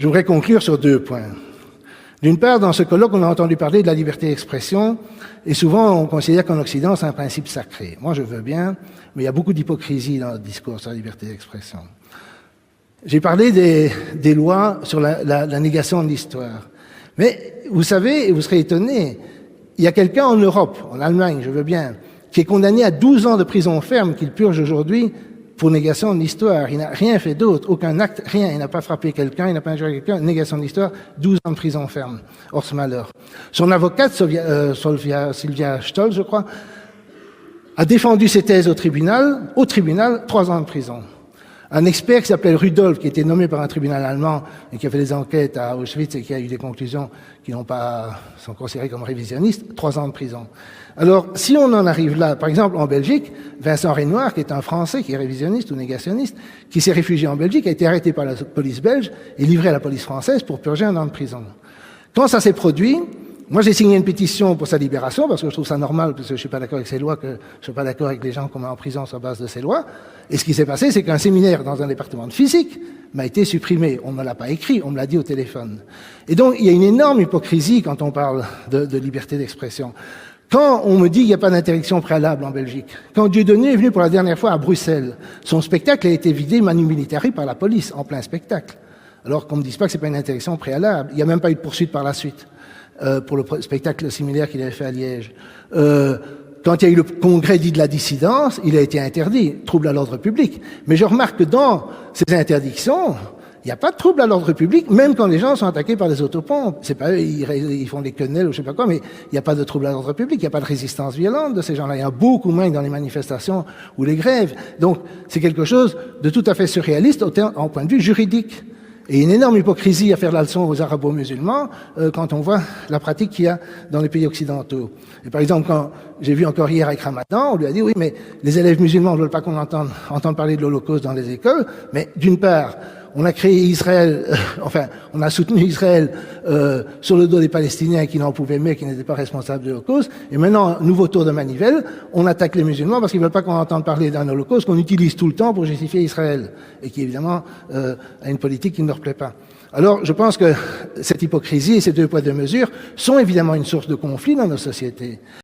je voudrais conclure sur 2 points. D'une part, dans ce colloque, on a entendu parler de la liberté d'expression, et souvent on considère qu'en Occident, c'est un principe sacré. Moi, je veux bien, mais il y a beaucoup d'hypocrisie dans le discours sur la liberté d'expression. J'ai parlé des lois sur la négation de l'histoire. Mais vous savez, et vous serez étonnés, il y a quelqu'un en Europe, en Allemagne, je veux bien, qui est condamné à 12 ans de prison ferme qu'il purge aujourd'hui pour négation de l'histoire. Il n'a rien fait d'autre, aucun acte, rien. Il n'a pas frappé quelqu'un, il n'a pas injurié quelqu'un, négation de l'histoire, 12 ans de prison ferme. Horst Mahler. Son avocate, Sylvia Stolz, je crois, a défendu ses thèses au tribunal, 3 ans de prison. Un expert qui s'appelait Rudolph, qui était nommé par un tribunal allemand et qui a fait des enquêtes à Auschwitz et qui a eu des conclusions qui sont considérées comme révisionnistes, 3 ans de prison. Alors, si on en arrive là, par exemple, en Belgique, Vincent Renoir, qui est un Français, qui est révisionniste ou négationniste, qui s'est réfugié en Belgique, a été arrêté par la police belge et livré à la police française pour purger 1 an de prison. Quand ça s'est produit, moi, j'ai signé une pétition pour sa libération, parce que je trouve ça normal, parce que je suis pas d'accord avec ces lois, que je suis pas d'accord avec les gens qu'on met en prison sur base de ces lois. Et ce qui s'est passé, c'est qu'un séminaire dans un département de physique m'a été supprimé. On ne me l'a pas écrit, on me l'a dit au téléphone. Et donc, il y a une énorme hypocrisie quand on parle de liberté d'expression. Quand on me dit qu'il n'y a pas d'interdiction préalable en Belgique, quand Dieudonné est venu pour la dernière fois à Bruxelles, son spectacle a été vidé manu militari par la police, en plein spectacle. Alors qu'on ne me dise pas que c'est pas une interdiction préalable. Il n'y a même pas eu de poursuite par la suite. Pour le spectacle similaire qu'il avait fait à Liège. Quand il y a eu le congrès dit de la dissidence, il a été interdit, trouble à l'ordre public. Mais je remarque que dans ces interdictions, il n'y a pas de trouble à l'ordre public, même quand les gens sont attaqués par des autopompes. C'est pas eux, ils font des quenelles ou je sais pas quoi, mais il n'y a pas de trouble à l'ordre public, il n'y a pas de résistance violente de ces gens-là. Il y en a beaucoup moins que dans les manifestations ou les grèves. Donc, c'est quelque chose de tout à fait surréaliste en point de vue juridique. Et une énorme hypocrisie à faire la leçon aux arabo-musulmans quand on voit la pratique qu'il y a dans les pays occidentaux. Et par exemple, quand j'ai vu encore hier avec Ramadan, on lui a dit, oui, mais les élèves musulmans ne veulent pas qu'on entende parler de l'Holocauste dans les écoles, mais d'une part, on a créé Israël, on a soutenu Israël sur le dos des Palestiniens qui n'en pouvaient mais qui n'étaient pas responsables de l'Holocauste. Et maintenant, nouveau tour de manivelle, on attaque les musulmans parce qu'ils ne veulent pas qu'on entende parler d'un Holocauste qu'on utilise tout le temps pour justifier Israël et qui évidemment a une politique qui ne leur plaît pas. Alors, je pense que cette hypocrisie et ces 2 poids 2 mesures sont évidemment une source de conflit dans nos sociétés.